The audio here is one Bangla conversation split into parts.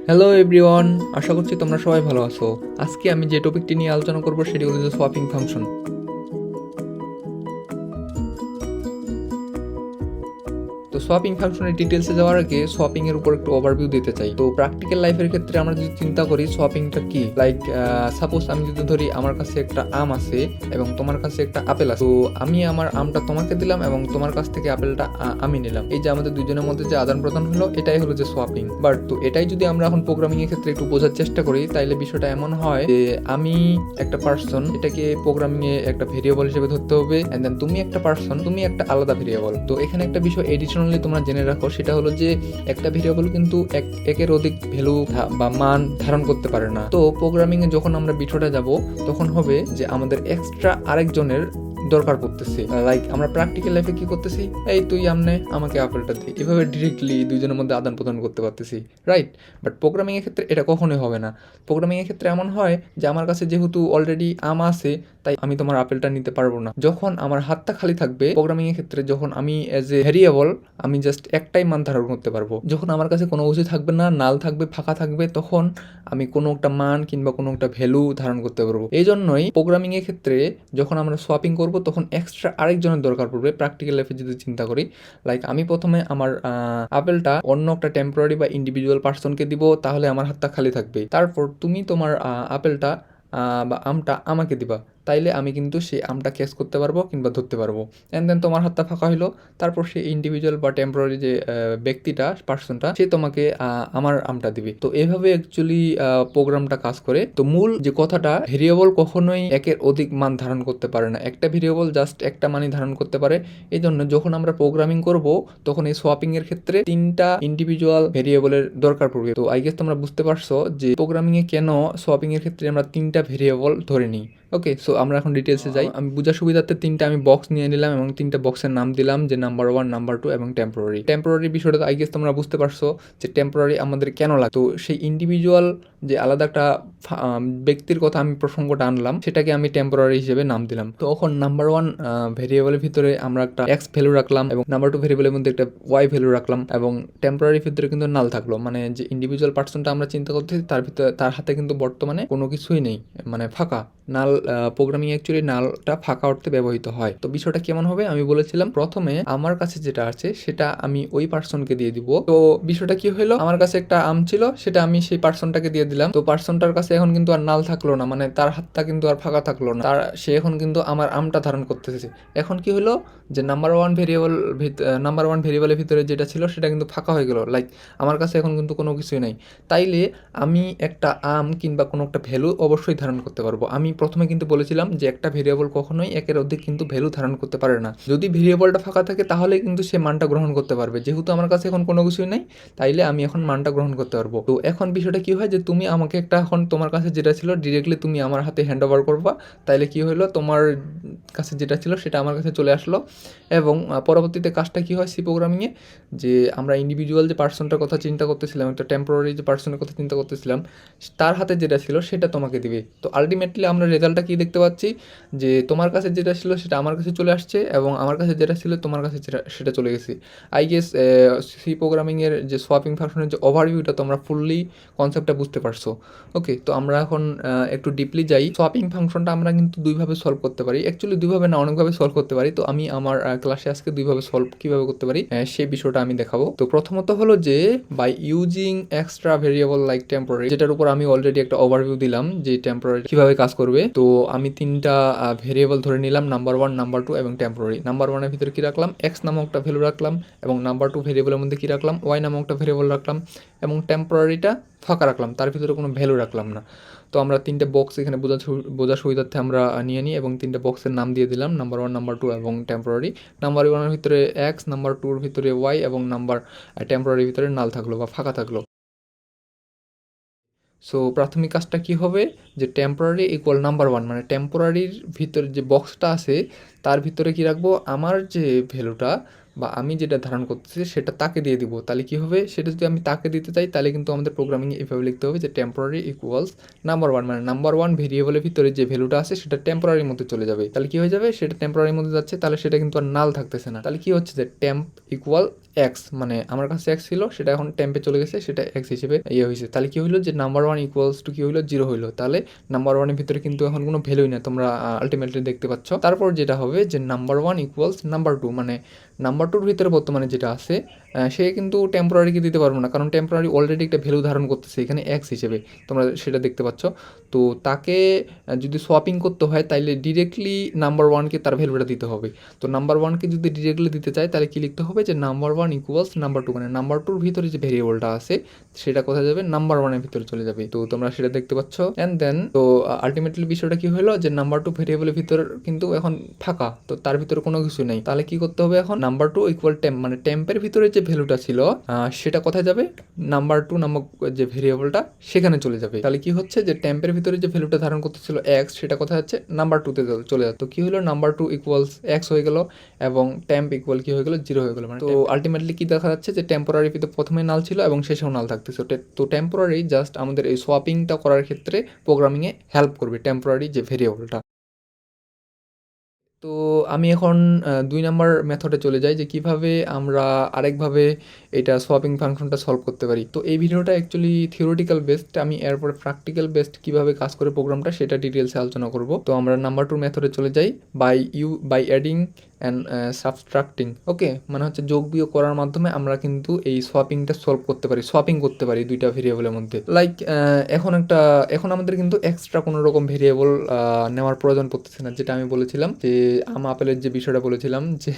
হ্যালো এভরিওয়ান, আশা করছি তোমরা সবাই ভালো আছো। আজকে আমি যে টপিকটি নিয়ে আলোচনা করব সেটি হলো যে সোয়াপিং ফাংশন। তো সোয়াপিং ফাংশনের ডিটেলসে যাওয়ার আগে সোয়াপিং এর উপর একটু ওভারভিউ দিতে চাই। তো প্র্যাকটিক্যাল লাইফের ক্ষেত্রে আমরা যদি চিন্তা করি সোয়াপিংটা কি, লাইক সাপোজ আমি যদি ধরি আমার কাছে একটা আম আছে এবং তোমার কাছে একটা আপেল আছে। তো আমি আমার আমটা তোমাকে দিলাম এবং তোমার কাছ থেকে আপেলটা আমি নিলাম। এই যে আমাদের দুজনের মধ্যে যে আদান প্রদান হলো, এটাই হলো যে সোয়াপিং। বাট তো এটাই যদি আমরা এখন প্রোগ্রামিং এর ক্ষেত্রে একটু বোঝার চেষ্টা করি, তাইলে বিষয়টা এমন হয় যে আমি একটা পার্সন, এটাকে প্রোগ্রামিং এ একটা ভেরিয়েবল হিসেবে ধরতে হবে, এন্ড দেন তুমি একটা পার্সন, তুমি একটা আলাদা ভেরিয়েবল। তো এখানে একটা বিষয় এডিশনালি তোমরা জেনে রাখো, সেটা হলো যে একটা ভেরিয়েবল কিন্তু একের অধিক ভ্যালু বা মান ধারণ করতে পারে না। তো প্রোগ্রামিং এ যখন আমরা বিষয়টা যাব, তখন হবে যে আমাদের এক্সট্রা আরেকজনের দরকার পড়তেছে। লাইক আমরা প্র্যাকটিক্যাল লাইফে কি করতেছি, এই তুই আমনে আমাকে আপেলটা দে, এভাবে ডিরেক্টলি দুইজনের মধ্যে আদান প্রদান করতে পারতেছি, রাইট? বাট প্রোগ্রামিং এর ক্ষেত্রে এটা কখনোই হবে না। প্রোগ্রামিং এর ক্ষেত্রে এমন হয় যে আমার কাছে যেহেতু অলরেডি আম আছে, তাই আমি তোমার আপেলটা নিতে পারবো না। যখন আমার হাতটা খালি থাকবে প্রোগ্রামিং এর ক্ষেত্রে, যখন আমি এজ এ ভেরিয়েবল আমি জাস্ট একটাই মান ধারণ করতে পারবো। যখন আমার কাছে কোনো কিছু থাকবে না, নাল থাকবে, ফাঁকা থাকবে, তখন আমি কোনো একটা মান কিংবা কোনো একটা ভ্যালু ধারণ করতে পারবো। এই জন্যই প্রোগ্রামিং এর ক্ষেত্রে যখন আমরা সোয়াপিং করব, তখন এক্সট্রা আরেকজনের দরকার পড়বে। প্র্যাকটিক্যাল লাইফে যদি চিন্তা করি, লাইক আমি প্রথমে আমার আপেলটা অন্য একটা টেম্পোরারি বা ইন্ডিভিজুয়াল পার্সনকে দিব, তাহলে আমার হাতটা খালি থাকবে। তারপর তুমি তোমার আপেলটা বা আমটা আমাকে দিবা, তাইলে আমি কিন্তু সেই আমটা ক্যাচ করতে পারবো কিংবা ধরতে পারবো। অ্যান্ড দেন তোমার হাতটা ফাঁকা হইলো, তারপর সেই ইন্ডিভিজুয়াল বা টেম্পোরারি যে ব্যক্তিটা, পার্সনটা, সে তোমাকে আমার আমটা দিবে। তো এভাবে অ্যাকচুয়ালি প্রোগ্রামটা কাজ করে। তো মূল যে কথাটা, ভেরিয়েবল কখনোই একের অধিক মান ধারণ করতে পারে না। একটা ভেরিয়েবল জাস্ট একটা মানই ধারণ করতে পারে। এই জন্য যখন আমরা প্রোগ্রামিং করব, তখন এই সোয়াপিং এর ক্ষেত্রে তিনটা ইন্ডিভিজুয়াল ভেরিয়েবলের দরকার পড়বে। তো আই গেস তোমরা বুঝতে পারছো যে প্রোগ্রামিং এ কেন সোয়াপিং এর ক্ষেত্রে আমরা তিনটা ভেরিয়েবল ধরে নিই। ওকে, সো আমরা এখন ডিটেলসে যাই। আমি বোঝার সুবিধার্থে তিনটা আমি বক্স নিয়ে নিলাম এবং তিনটা বক্সের নাম দিলাম, যে নাম্বার 1, নাম্বার 2 এবং টেম্পোরারি। টেম্পোরারি বিষয়টা আই গেস তোমরা বুঝতে পারছো যে টেম্পোরারি আমাদের কেন লাগে। তো সেই ইন্ডিভিজুয়াল যে আলাদা একটা ব্যক্তির কথা আমি প্রসঙ্গটা আনলাম, সেটাকে আমি টেম্পোরারি হিসেবে নাম দিলাম। তো এখন নাম্বার 1 ভেরিয়েবলের ভিতরে আমরা একটা এক্স ভ্যালু রাখলাম এবং নাম্বার 2 ভেরিয়েবলের মধ্যে একটা ওয়াই ভ্যালু রাখলাম, এবং টেম্পোরারির ভিতরে কিন্তু নাল থাকলো। মানে যে ইন্ডিভিজুয়াল পার্সনটা আমরা চিন্তা করতেছি, তার ভিতরে তার হাতে কিন্তু বর্তমানে কোনো কিছুই নেই, মানে ফাঁকা। নাল প্রোগ্রামিং অ্যাকচুয়ালি নালটা ফাঁকা অর্থে ব্যবহৃত হয়। তো বিষয়টা কেমন হবে আমি বলেছিলাম, প্রথমে আমার কাছে যেটা আছে সেটা আমি ওই পার্সনকে দিয়ে দিব। তো বিষয়টা কি হলো, আমার কাছে একটা আম ছিল, সেটা আমি সেই পার্সনটাকে দিয়ে দিলাম। তো পার্সনটার কাছে এখন কিন্তু আর নাল থাকলো না, মানে তার হাতটা কিন্তু আর ফাঁকা থাকলো না, তার সে এখন কিন্তু আমার আমটা ধারণ করতেছে। এখন কি হলো, যে নাম্বার 1 ভেরিয়েবলের ভিতরে যেটা ছিল সেটা কিন্তু ফাঁকা হয়ে গেল। লাইক আমার কাছে এখন কিন্তু কোনো কিছুই নাই। তাইলে আমি একটা আম কিংবা কোনো একটা ভ্যালু অবশ্যই ধারণ করতে পারবো। আমি প্রথমে কিন্তু বলেছিলাম যে একটা ভেরিয়েবল কখনোই একের অধিক কিন্তু ভ্যালু ধারণ করতে পারে না। যদি ভেরিয়েবলটা ফাঁকা থাকে, তাহলে কিন্তু সে মানটা গ্রহণ করতে পারবে। যেহেতু আমার কাছে এখন কোনো কিছুই নাই, তাইলে আমি এখন মানটা গ্রহণ করতে পারবো। তো এখন বিষয়টা কি হয়, যে তুমি আমাকে একটা, এখন তোমার কাছে যেটা ছিল ডিরেক্টলি তুমি আমার হাতে হ্যান্ড ওভার করবা, তাইলে কি হলো, তোমার কাছে যেটা ছিল সেটা আমার কাছে চলে আসলো। এবং পরবর্তীতে কাজটা কি হয় সি প্রোগ্রামিংয়ে, যে আমরা ইন্ডিভিজুয়াল যে পার্সনটার কথা চিন্তা করতেছিলাম, একটা টেম্পোরারি যে পার্সনের কথা চিন্তা করতেছিলাম, তার হাতে যেটা ছিল সেটা তোমাকে দিবে। তো আলটিমেটলি আমরা রেজাল্টটা কি দেখতে পাচ্ছি, যে তোমার কাছে যেটা ছিল সেটা আমার কাছে চলে আসছে এবং আমার কাছে যেটা ছিল তোমার কাছে সেটা চলে গেছে। আই গেস সি প্রোগ্রামিংয়ের যে সোয়াপিং ফাংশনের যে ওভারভিউটা, তোমরা ফুললি কনসেপ্টটা বুঝতে পারছো। ওকে, তো আমরা এখন একটু ডিপলি যাই। সোয়াপিং ফাংশনটা আমরা কিন্তু দুইভাবে সলভ করতে পারি, অ্যাকচুয়ালি দুইভাবে না, অনেকভাবে সলভ করতে পারি। তো আমি আমার ক্লাসে আজকে দুইভাবে সলভ কীভাবে করতে পারি সেই বিষয়টা আমি দেখাবো। তো প্রথমত হলো যে by using extra variable like temporary, যেটার উপর আমি অলরেডি একটা ওভারভিউ দিলাম যে টেম্পোরারি কিভাবে কাজ করবে। তো আমি তিনটা ভেরিয়েবল ধরে নিলাম, নাম্বার 1, নাম্বার 2 এবং টেম্পোরারি। নাম্বার 1 এর ভিতরে কি রাখলাম, এক্স নামক একটা ভ্যালু রাখলাম, এবং নাম্বার 2 ভেরিয়েবলের মধ্যে কি রাখলাম, ওয়াই নামক একটা ভেরিয়েবল রাখলাম, এবং টেম্পোরারিটা ফাঁকা রাখলাম, তার ভিতরে কোনো ভ্যালু রাখলাম না। তো আমরা তিনটে বক্স এখানে বোঝার সুবিধার্থে আমরা নিয়ে নিই এবং তিনটে বক্সের নাম দিয়ে দিলাম, নাম্বার 1, নাম্বার 2 এবং টেম্পোরারি। নাম্বার 1 এর ভিতরে এক্স, নাম্বার 2 এর ভিতরে ওয়াই এবং নাম্বার টেম্পোরারির ভিতরে নাল থাকলো বা ফাঁকা থাকলো। সো প্রাথমিক কাজটা কি হবে, যে টেম্পোরারি ইকুয়াল নাম্বার 1, মানে টেম্পোরারির ভিতরে যে বক্সটা আছে তার ভিতরে কি রাখবো, আমার যে ভ্যালুটা বা আমি যেটা ধারণ করতেছি সেটা তাকে দিয়ে দিব। তাহলে কি হবে, সেটা যদি আমি তাকে দিতে চাই, তাহলে কিন্তু আমাদের প্রোগ্রামিংয়ে এভাবে লিখতে হবে যে টেম্পোরারি ইকুয়ালস নাম্বার 1, মানে নাম্বার 1 ভেরিয়েবলের ভিতরে যে ভ্যালুটা আছে সেটা টেম্পোরারির মধ্যে চলে যাবে। তাহলে কি হয়ে যাবে, সেটা টেম্পোরারির মধ্যে যাচ্ছে, তাহলে সেটা কিন্তু আর নাল থাকতেছে না। তাহলে কি হচ্ছে, যে টেম্প ইকুয়াল এক্স, মানে আমার কাছে এক্স ছিল সেটা এখন টেম্পে চলে গেছে, সেটা এক্স হিসেবে হয়েছে। তাহলে কি হলো যে নাম্বার ওয়ান ইকুয়ালস টু কি হলো, 0 হইলো। তাহলে নাম্বার ওয়ানের ভিতরে কিন্তু এখন কোনো ভ্যালুই না, তোমরা আলটিমেটলি দেখতে পাচ্ছ। তারপর যেটা হবে যে number one equals number two, মানে নাম্বার টুর ভিতরে বর্তমানে যেটা আছে সে কিন্তু টেম্পোরারিকে দিতে পারবো না, কারণ টেম্পোরারি অলরেডি একটা ভ্যালু ধারণ করতেছে এখানে এক্স হিসেবে, তোমরা সেটা দেখতে পাচ্ছ। তো তাকে যদি সোয়াপিং করতে হয় তাইলে ডিরেক্টলি নাম্বার ওয়ানকে তার ভ্যালুটা দিতে হবে। তো নাম্বার ওয়ানকে যদি ডিরেক্টলি দিতে চাই তাহলে কি লিখতে হবে যে number one equals number two, মানে নাম্বার টুর ভিতরে যে ভেরিয়েবলটা আছে সেটা কোথায় যাবে, নাম্বার ওয়ানের ভিতরে চলে যাবে। তো তোমরা সেটা দেখতে পাচ্ছ। অ্যান্ড দেন তো আলটিমেটলি বিষয়টা কি হলো যে নাম্বার টু ভেরিয়েবলের ভিতর কিন্তু এখন ফাঁকা, তো তার ভিতরে কোনো কিছু নেই। তাহলে কি করতে হবে এখন, নাম্বার টু ইকুয়াল টেম্প, মানে টেম্পের ভিতরে যে ভ্যালুটা ছিল সেটা কোথায় যাবে, নাম্বার টু নামক যে ভেরিয়েবলটা সেখানে চলে যাবে। তাহলে কি হচ্ছে যে টেম্পের ভিতরে যে ভ্যালুটা ধারণ করতেছিল এক্স, সেটা কোথায় যাচ্ছে, নাম্বার টুতে চলে যাচ্ছে। তো কি হলো, নাম্বার টু ইকুয়ালস এক্স হয়ে গেল এবং টেম্প ইকুয়াল কি হয়ে গেল, 0 হয়ে গেল। মানে তো আলটিমেটলি কি দেখা যাচ্ছে যে টেম্পোরারি তো প্রথমে নাল ছিল এবং শেষেও নাল থাকতেছে। তো টেম্পোরারি জাস্ট আমাদের এই সোয়াপিংটা করার ক্ষেত্রে প্রোগ্রামিংয়ে হেল্প করবে, টেম্পোরারি যে ভেরিয়েবলটা। তো আমি এখন 2 নাম্বার মেথডে চলে যাই, যে কিভাবে আমরা আরেকভাবে এটা সোয়াপিং ফাংশনটা সলভ করতে পারি। তো এই ভিডিওটা অ্যাকচুয়ালি থিওরিটিক্যাল বেসড, আমি এরপরে প্র্যাকটিক্যাল বেসড কিভাবে কাজ করে প্রোগ্রামটা সেটা ডিটেলসে আলোচনা করব। তো আমরা নাম্বার 2 মেথডে চলে যাই, বাই অ্যাডিং অ্যান্ড সাবস্ট্রাক্টিং। ওকে, মানে হচ্ছে যোগ বিয়োগ করার মাধ্যমে আমরা কিন্তু এই সোয়াপিংটা সলভ করতে পারি, সোয়াপিং করতে পারি দুইটা ভেরিয়েবলের মধ্যে। লাইক এখন আমাদের কিন্তু এক্সট্রা কোনো রকম ভেরিয়েবল নেওয়ার প্রয়োজন পড়তেছে না, যেটা আমি বলেছিলাম যে আপেলের যে বিষয়টা বলেছিলাম যে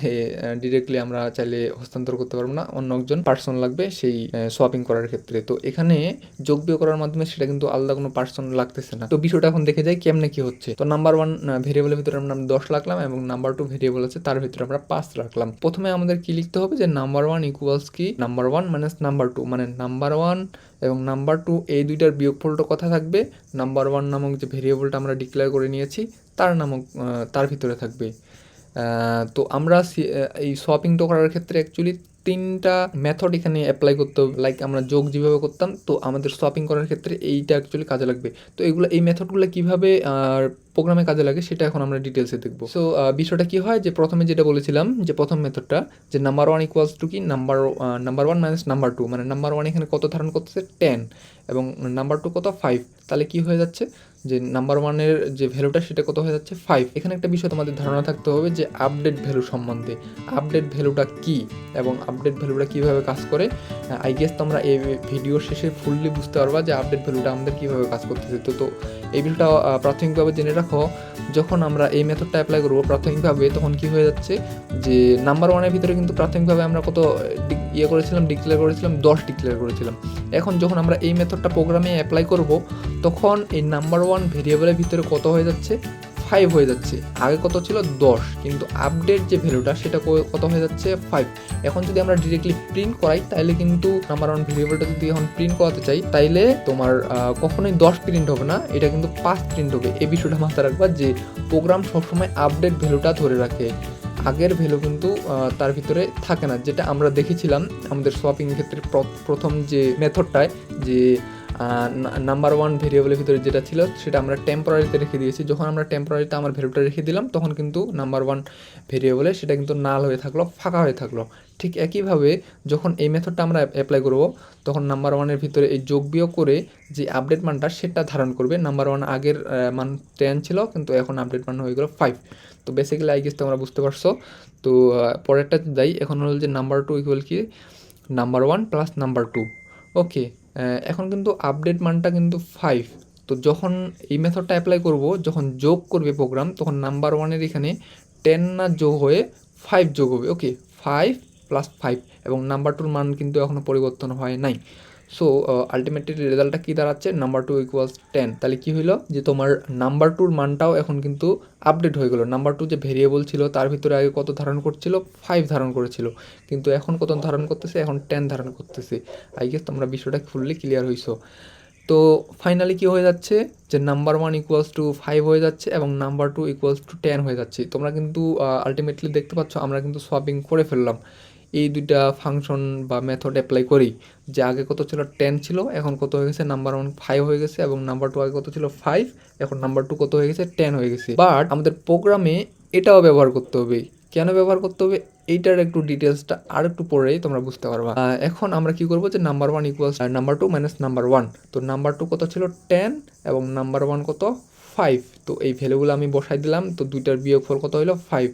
ডিরেক্টলি আমরা চাইলে হস্তান্তর করতে পারবো না, অন্য একজন পার্সন লাগবে সেই সোয়াপিং করার ক্ষেত্রে। তো এখানে যোগ বিয়োগ করার মাধ্যমে সেটা কিন্তু আলাদা কোনো পার্সন লাগতেছে না। তো বিষয়টা এখন দেখে যাই কেমনে কি হচ্ছে। তো নাম্বার ওয়ান ভেরিয়েবলের ভিতরে আমরা 10 রাখলাম এবং নাম্বার টু ভেরিয়েবল আছে তার ভিতরে আমরা 5 রাখলাম। প্রথমে আমাদের কি লিখতে হবে যে নাম্বার ওয়ান ইকুয়ালস কি, number one minus number two, মানে নাম্বার ওয়ান এবং নাম্বার টু এই দুইটার বিয়োগফলটা কথা থাকবে নাম্বার ওয়ান নামক যে ভেরিয়েবলটা আমরা ডিক্লেয়ার করে নিয়েছি তার ভিতরে থাকবে। তো আমরা এই সোয়াপিংটা করার ক্ষেত্রে অ্যাকচুয়ালি 3টা মেথড এখানে অ্যাপ্লাই করতে হবে। লাইক আমরা যোগ যেভাবে করতাম, তো আমাদের সোয়াপিং করার ক্ষেত্রে এইটা অ্যাকচুয়ালি কাজে লাগবে। তো এই মেথডগুলো কীভাবে প্রোগ্রামে কাজে লাগে সেটা এখন আমরা ডিটেলসে দেখবো। সো বিষয়টা কি হয় যে প্রথমে যেটা বলেছিলাম যে প্রথম মেথডটা যে নাম্বার ওয়ান ইকুয়ালস টু কি, number one minus number two, মানে নাম্বার ওয়ান এখানে কত ধারণ করতেছে 10 এবং নাম্বার টু কত 5। তাহলে কি হয়ে যাচ্ছে যে নাম্বার ওয়ানের যে ভ্যালুটা সেটা কত হয়ে যাচ্ছে 5। এখানে একটা বিষয় তোমাদের ধারণা থাকতে হবে যে আপডেট ভ্যালু সম্বন্ধে, আপডেট ভ্যালুটা কি এবং আপডেট ভ্যালুটা কীভাবে কাজ করে। আই গেস তোমরা এই ভিডিওর শেষে ফুললি বুঝতে পারবা যে আপডেট ভ্যালুটা আমাদের কীভাবে কাজ করতেছে। তো এই বিষয়টা প্রাথমিকভাবে জেনে রাখো। যখন আমরা এই মেথডটা অ্যাপ্লাই করবো প্রাথমিকভাবে, তখন কি হয়ে যাচ্ছে যে নাম্বার ওয়ানের ভিতরে কিন্তু প্রাথমিকভাবে আমরা কত ডিক্লেয়ার করেছিলাম 10 ডিক্লেয়ার করেছিলাম। এখন যখন আমরা এই মেথডটা প্রোগ্রামে অ্যাপ্লাই করব তখন এই নাম্বার ওয়ান ভেরিয়েবলের ভিতরে কত হয়ে যাচ্ছে 5 হয়ে যাচ্ছে। আগে কত ছিল 10, কিন্তু আপডেট যে ভ্যালুটা সেটা কত হয়ে যাচ্ছে 5। এখন যদি আমরা ডিরেক্টলি প্রিন্ট করাই তাহলে কিন্তু নাম্বার ওয়ান ভেরিয়েবলটা যদি এখন প্রিন্ট করাতে চাই তাইলে তোমার কখনোই 10 প্রিন্ট হবে না, এটা কিন্তু 5 প্রিন্ট হবে। এই বিষয়টা মাথায় রাখবা যে প্রোগ্রাম সবসময় আপডেট ভ্যালুটা ধরে রাখে, আগের ভ্যালু কিন্তু তার ভিতরে থাকে না। যেটা আমরা দেখেছিলাম আমাদের সোয়াপিং ক্ষেত্রে প্রথম যে মেথডটায়, যে নাম্বার ওয়ান ভেরিয়েবলের ভিতরে যেটা ছিল সেটা আমরা টেম্পোরারিতে রেখে দিয়েছি। যখন আমরা টেম্পোরারিতে আমার ভ্যালুটা রেখে দিলাম তখন কিন্তু নাম্বার ওয়ান ভেরিয়েবলে সেটা কিন্তু নাল হয়ে থাকলো, ফাঁকা হয়ে থাকলো। ঠিক একইভাবে যখন এই মেথডটা আমরা অ্যাপ্লাই করব তখন নাম্বার ওয়ানের ভিতরে এই যোগ বিয়োগ করে যে আপডেট মানটা সেটা ধারণ করবে। নাম্বার ওয়ান আগের মান 10 ছিল কিন্তু এখন আপডেট মান হয়ে গেল 5। তো বেসিক্যালি আই গেস তোমরা বুঝতে পারছো। তো পরেরটা যাই, এখন হলো যে নাম্বার টু ইকুয়াল কি, number one plus number two. Okay, এখন কিন্তু আপডেট মানটা কিন্তু 5। তো যখন এই মেথডটা অ্যাপ্লাই করব, যখন যোগ করবে প্রোগ্রাম, তখন নাম্বার ওয়ানের এখানে 10 না যোগ হয়ে 5 যোগ হবে। ওকে, 5 প্লাস 5 এবং নাম্বার টুর মান কিন্তু এখনও পরিবর্তন হয় নাই। সো আলটিমেটলি রেজাল্টটা কী দাঁড়াচ্ছে, নাম্বার টু ইকুয়ালস 10। তাহলে কী হইলো যে তোমার নাম্বার টুর মানটাও এখন কিন্তু আপডেট হয়ে গেলো। নাম্বার টু যে ভেরিয়েবল ছিল তার ভিতরে আগে কত ধারণ করছিল, 5 ধারণ করেছিল, কিন্তু এখন কত ধারণ করতেছে, এখন 10 ধারণ করতেছে। আই গেস তোমরা বিষয়টা ফুললি ক্লিয়ার হইছো। তো ফাইনালি কী হয়ে যাচ্ছে যে নাম্বার ওয়ান ইকুয়ালস টু 5 হয়ে যাচ্ছে এবং নাম্বার টু ইকুয়ালস টু 10 হয়ে যাচ্ছে। তোমরা কিন্তু আলটিমেটলি দেখতে পাচ্ছ আমরা কিন্তু সোয়াপিং করে ফেললাম এই দুইটা ফাংশন বা মেথড অ্যাপ্লাই করি। যে আগে কত ছিল 10 ছিল, এখন কত হয়ে গেছে, নাম্বার ওয়ান 5 হয়ে গেছে এবং নাম্বার টু আগে কত ছিল 5, এখন নাম্বার টু কত হয়ে গেছে 10 হয়ে গেছে। বাট আমাদের প্রোগ্রামে এটাও ব্যবহার করতে হবে। কেন ব্যবহার করতে হবে, এইটার একটু ডিটেলসটা আর একটু পরেই তোমরা বুঝতে পারবা। এখন আমরা কি করবো যে number 1 equals number 2 minus number 1। তো নাম্বার 2 কত ছিল 10 এবং নাম্বার 1 কত 5। তো এই ভ্যালুগুলো আমি বসাই দিলাম। তো দুইটার বিয়োগফল কত হলো 5।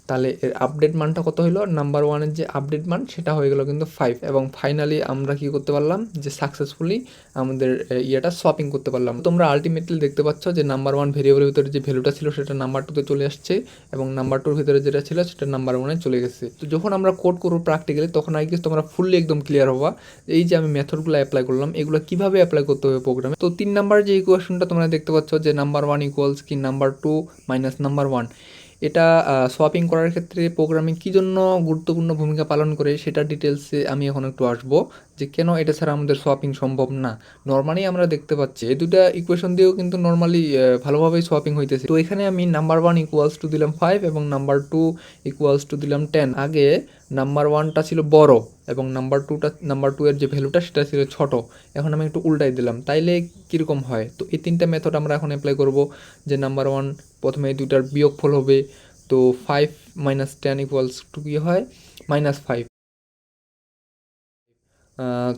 তাহলে এর আপডেট মানটা কত হলো, নাম্বার 1-এর যে আপডেট মান সেটা হয়ে গেল কিন্তু 5। এবং ফাইনালি আমরা কি করতে পারলাম যে সাকসেসফুলি আমাদের ইয়েটা সোয়াপিং করতে পারলাম। তোমরা আলটিমেটলি দেখতে পাচ্ছ যে নাম্বার 1 ভেরিয়েবলের ভিতরে যে ভ্যালুটা ছিল সেটা নাম্বার 2-তে চলে আসছে এবং নাম্বার 2-র ভিতরে যেটা ছিল সেটা নাম্বার 1-এ চলে গেছে। তো যখন আমরা কোড করবো প্র্যাকটিক্যালি তখন আই গেস তোমরা ফুললি একদম ক্লিয়ার হবা এই যে আমি মেথডগুলো অ্যাপ্লাই করলাম এগুলো কিভাবে অ্যাপ্লাই করতে হবে প্রোগ্রামে। তো 3 নাম্বার যে ইকুয়েশনটা তোমরা দেখতে পাচ্ছ যে নাম্বার 1 ইকুয়ালস কি নাম্বার 2 মাইনাস নাম্বার 1, এটা সোয়াপিং করার ক্ষেত্রে প্রোগ্রামিং কী জন্য গুরুত্বপূর্ণ ভূমিকা পালন করে সেটা ডিটেলসে আমি এখন একটু আসবো যে কেন এটা ছাড়া আমাদের সোয়াপিং সম্ভব না। নর্মালি আমরা দেখতে পাচ্ছি এই দুটা ইকুয়েশন দিয়েও কিন্তু নর্মালি ভালোভাবেই সোয়াপিং হইতেছে। তো এখানে আমি নাম্বার 1 ইকুয়ালস টু দিলাম 5 এবং নাম্বার 2 ইকুয়ালস টু দিলাম 10। আগে নাম্বার 1টা ছিল বড় এবং নাম্বার 2 এর যে ভ্যালুটা সেটা ছিল ছোট। এখন আমি একটু উল্টাই দিলাম, তাইলে কীরকম হয়। তো এই 3টা মেথড আমরা এখন অ্যাপ্লাই করব। যে নাম্বার 1 প্রথমে এই দুইটার বিয়োগফল হবে। তো 5 মাইনাস 10 ইকুয়ালস টু কী হয় -5।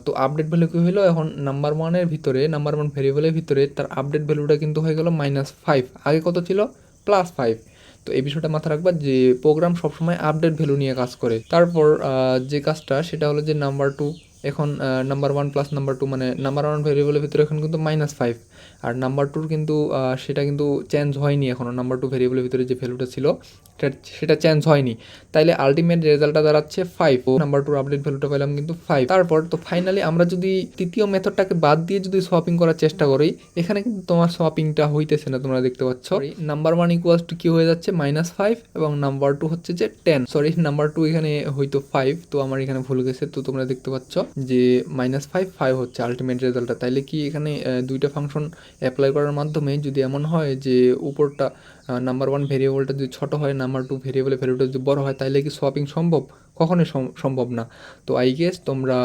তো আপডেট ভ্যালু কী হলো, এখন নাম্বার 1-এর ভিতরে নাম্বার 1 ভেরিয়েবলের ভিতরে তার আপডেট ভ্যালুটা কিন্তু হয়ে গেল -5। আগে কত ছিল +5। তো এই বিষয়টা মাথায় রাখবা যে প্রোগ্রাম সবসময় আপডেট ভ্যালু নিয়ে কাজ করে। তারপর যে কাজটা সেটা হলো যে নাম্বার 2 এখন নাম্বার 1 প্লাস নাম্বার 2 মানে নাম্বার 1 ভেরিয়েবলের ভিতরে এখন কিন্তু -5 আর নাম্বার 2 কিন্তু সেটা কিন্তু চেঞ্জ হয়নি এখনও। নাম্বার 2 ভেরিয়েবলের ভিতরে যে ভ্যালুটা ছিল সেটা চেঞ্জ হয়নি, তাইলে আলটিমেট রেজাল্টটা দাঁড়াচ্ছে 5। নাম্বার 2 আপডেট ভ্যালুটা পেলাম কিন্তু 5। তারপর তো ফাইনালি আমরা যদি তৃতীয় মেথডটাকে বাদ দিয়ে যদি সোয়াপিং করার চেষ্টা করি এখানে কিন্তু তোমার সোয়াপিংটা হইতেছে না, তোমরা দেখতে পাচ্ছ। নাম্বার 1 ইকুয়ালস টু কি হয়ে যাচ্ছে -5 এবং নাম্বার 2 হচ্ছে যে 10। সরি নাম্বার 2 এখানে হয়তো 5, তো আমার এখানে ভুল গেছে। তো তোমরা দেখতে পাচ্ছ যে -5 হচ্ছে আলটিমেট রেজাল্টটা। তাইলে কি এখানে দুইটা ফাংশন অ্যাপ্লাই করার মাধ্যমে যদি এমন হয় যে উপরটা নাম্বার 1 ভেরিয়েবলটা যদি ছোট হয় নাম্বার 2 ভেরিয়েবলের ভ্যালুটা যদি বড় হয় তাইলে কি সোয়াপিং সম্ভব? কখনোই সম্ভব না। তো আই গেস তোমরা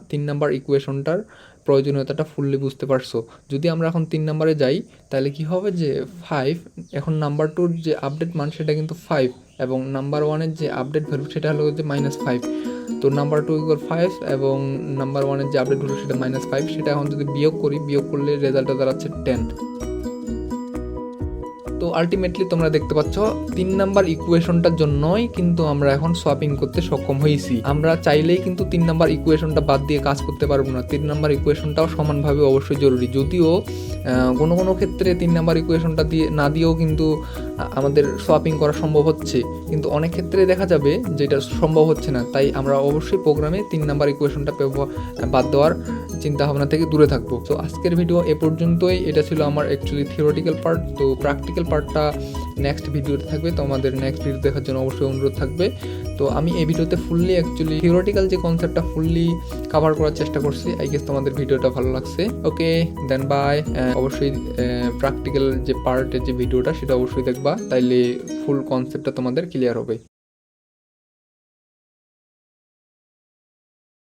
3 নাম্বার ইকুয়েশনটার প্রয়োজনীয়তাটা ফুললি বুঝতে পারছো। যদি আমরা এখন 3 নাম্বারে যাই তাহলে কি হবে যে 5 এখন নাম্বার 2-র যে আপডেট মান সেটা কিন্তু 5 এবং নাম্বার 1-এর যে আপডেট ভ্যালু সেটা হলো যে -5। তো নাম্বার 2 ইকুয়াল 5 এবং নাম্বার 1-এর যে আপডেট ভ্যালু সেটা -5। সেটা এখন যদি বিয়োগ করলে রেজাল্টটা দাঁড়াচ্ছে 10। তো আলটিমেটলি তোমরা দেখতে পাচ্ছ 3 নাম্বার ইকুয়েশনটার জন্যই কিন্তু আমরা এখন সোয়াপিং করতে সক্ষম হয়েছি। আমরা চাইলেই কিন্তু 3 নাম্বার ইকুয়েশনটা বাদ দিয়ে কাজ করতে পারবো না। 3 নাম্বার ইকুয়েশনটাও সমানভাবে অবশ্যই জরুরি, যদিও কোনো ক্ষেত্রে 3 নাম্বার ইকুয়েশনটা না দিয়েও কিন্তু আমাদের সোয়াপিং করা সম্ভব হচ্ছে, কিন্তু অনেক ক্ষেত্রে দেখা যাবে যে এটা সম্ভব হচ্ছে না। তাই আমরা অবশ্যই প্রোগ্রামে 3 নাম্বার ইকুয়েশনটা বাদ দেওয়ার চিন্তাভাবনা থেকে দূরে থাকবো। তো আজকের ভিডিও এ পর্যন্তই। এটা ছিল আমার অ্যাকচুয়ালি থিওরিটিক্যাল পার্ট। তো প্র্যাকটিক্যাল পার্টটা নেক্সট ভিডিওতে থাকবে, তো আমাদের নেক্সট ভিডিও দেখার জন্য অবশ্যই অনুরোধ থাকবে। তো আমি এই ভিডিওতে ফুললি অ্যাকচুয়ালি থিওরিটিক্যাল যে কনসেপ্টটা ফুললি কভার করার চেষ্টা করছি। আই গেস তোমাদের ভিডিওটা ভালো লাগছে। ওকে দেন বাই। অবশ্যই প্র্যাকটিক্যাল যে পার্টের যে ভিডিওটা সেটা অবশ্যই দেখবা, তাইলে ফুল কনসেপ্টটা তোমাদের ক্লিয়ার হবে।